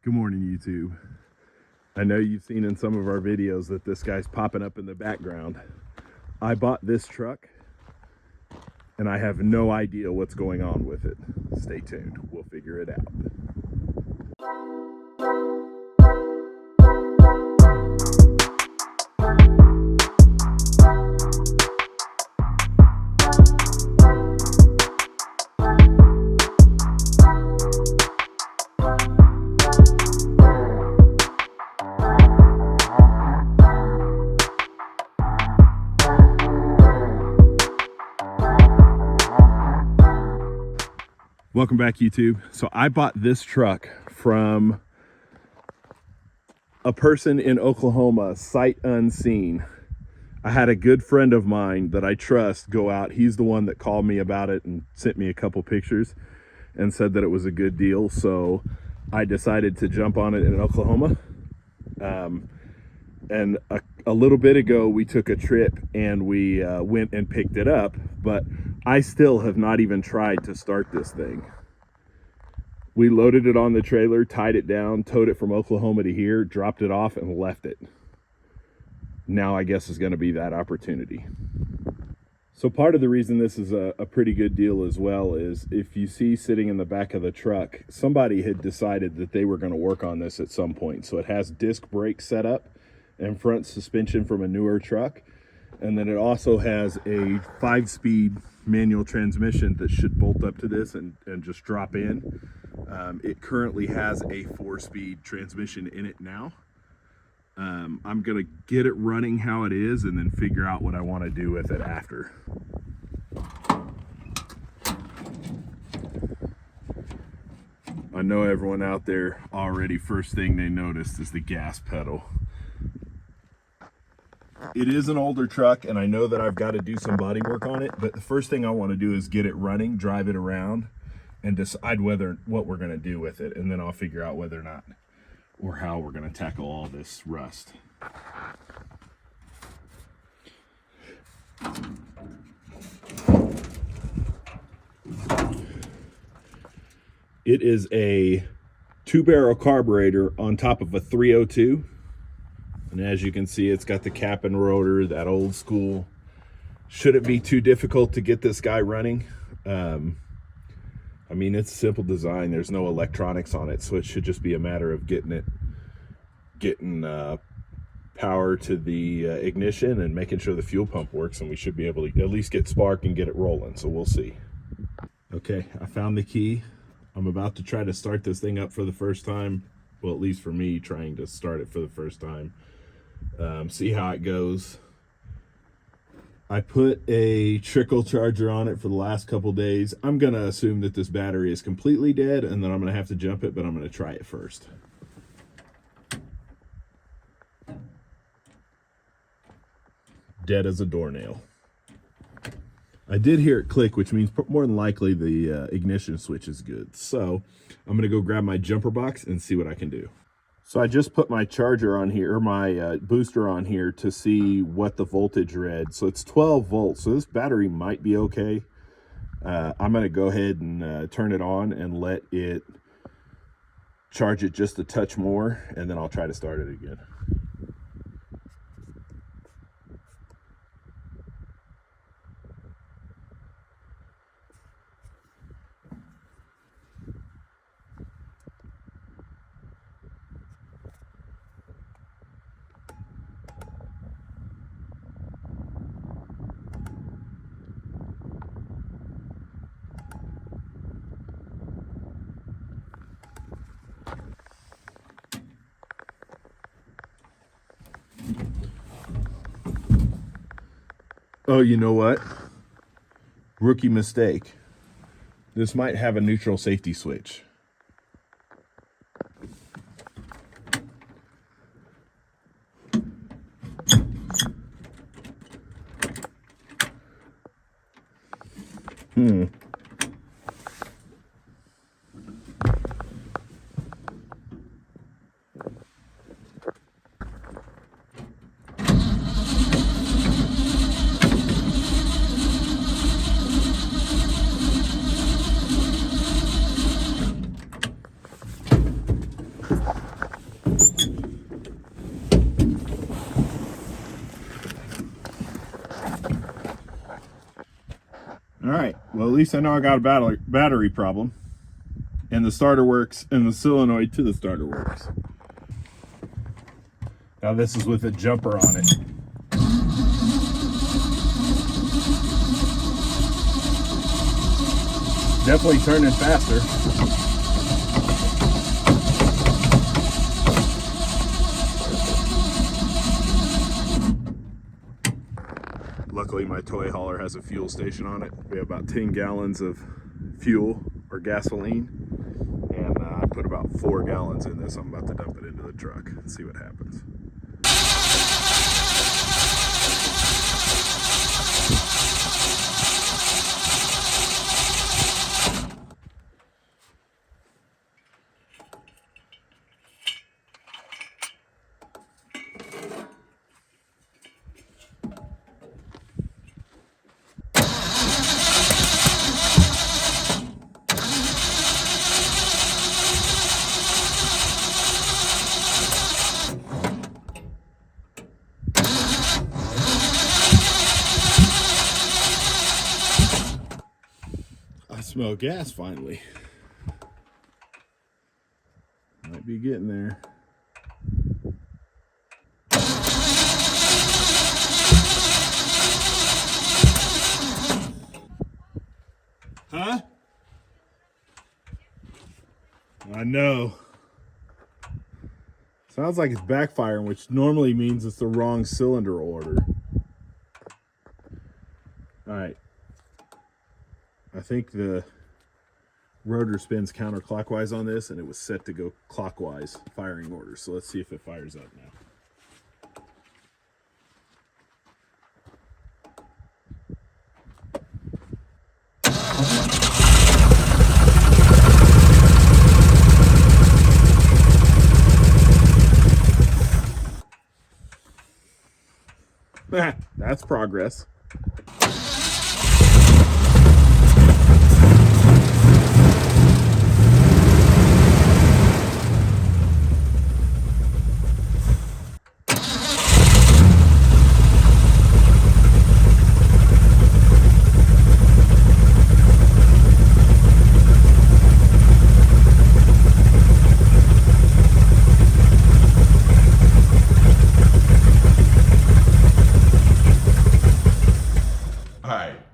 Good morning, YouTube. I know you've seen in some of our videos that this guy's popping up in the background. I bought this truck and I have no idea what's going on with it. Stay tuned, we'll figure it out. Welcome back, YouTube. So I bought this truck from a person in Oklahoma, sight unseen. I had a good friend of mine that I trust go out. He's the one that called me about it and sent me a couple pictures and said that it was a good deal. So I decided to jump on it in Oklahoma. And a little bit ago, we took a trip and we went and picked it up, but I still have not even tried to start this thing. We loaded it on the trailer, tied it down, towed it from Oklahoma to here, dropped it off and left it. Now I guess is going to be that opportunity. So part of the reason this is a pretty good deal as well is if you see sitting in the back of the truck, somebody had decided that they were going to work on this at some point. So it has disc brakes set up and front suspension from a newer truck. And then it also has a 5-speed manual transmission that should bolt up to this and just drop in. It currently has a 4-speed transmission in it now. I'm gonna get it running how it is and then figure out what I want to do with it after. I know everyone out there already, first thing they noticed is the gas pedal. It is an older truck and I know that I've got to do some body work on it, but the first thing I want to do is get it running, drive it around and decide what we're going to do with it, and then I'll figure out whether or not or how we're going to tackle all this rust. It is a 2-barrel carburetor on top of a 302. And as you can see, it's got the cap and rotor, that old school. Shouldn't be too difficult to get this guy running. I mean, it's simple design. There's no electronics on it, so it should just be a matter of getting power to the ignition and making sure the fuel pump works, and we should be able to at least get spark and get it rolling, so we'll see. Okay, I found the key. I'm about to try to start this thing up for the first time. Well, at least for me, trying to start it for the first time. See how it goes. I put a trickle charger on it for the last couple days. I'm gonna assume that this battery is completely dead and then I'm gonna have to jump it, but I'm gonna try it first. Dead as a doornail. I did hear it click, which means more than likely the ignition switch is good. So I'm gonna go grab my jumper box and see what I can do. So I just put my charger on here, or my booster on here to see what the voltage read. So it's 12 volts, so this battery might be okay. I'm gonna go ahead and turn it on and let it charge it just a touch more, and then I'll try to start it again. Oh, you know what? Rookie mistake. This might have a neutral safety switch. Well, at least I know I got a battery problem. And the starter works, and the solenoid to the starter works. Now this is with a jumper on it. Definitely turning faster. Luckily my toy hauler has a fuel station on it. We have about 10 gallons of fuel or gasoline, and I put about 4 gallons in this. I'm about to dump it into the truck and see what happens. I smell gas finally. Might be getting there. Huh? I know. Sounds like it's backfiring, which normally means it's the wrong cylinder order. Alright. I think the rotor spins counterclockwise on this, and it was set to go clockwise firing order. So let's see if it fires up now. That's progress.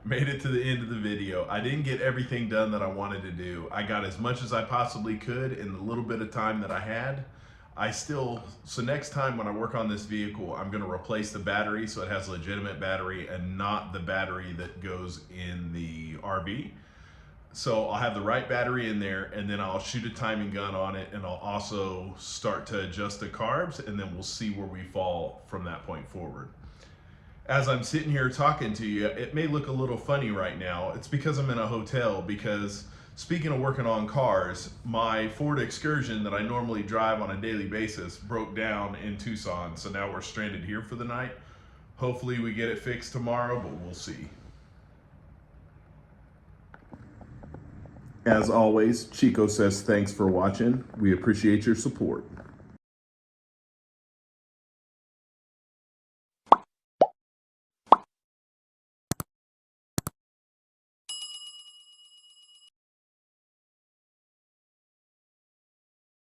Made it to the end of the video. I didn't get everything done that I wanted to do. I got as much as I possibly could in the little bit of time that I had. So next time when I work on this vehicle, I'm gonna replace the battery so it has a legitimate battery and not the battery that goes in the RV. So I'll have the right battery in there, and then I'll shoot a timing gun on it, and I'll also start to adjust the carbs, and then we'll see where we fall from that point forward. As I'm sitting here talking to you, it may look a little funny right now. It's because I'm in a hotel, because speaking of working on cars, my Ford Excursion that I normally drive on a daily basis broke down in Tucson. So now we're stranded here for the night. Hopefully we get it fixed tomorrow, but we'll see. As always, Chico says thanks for watching. We appreciate your support.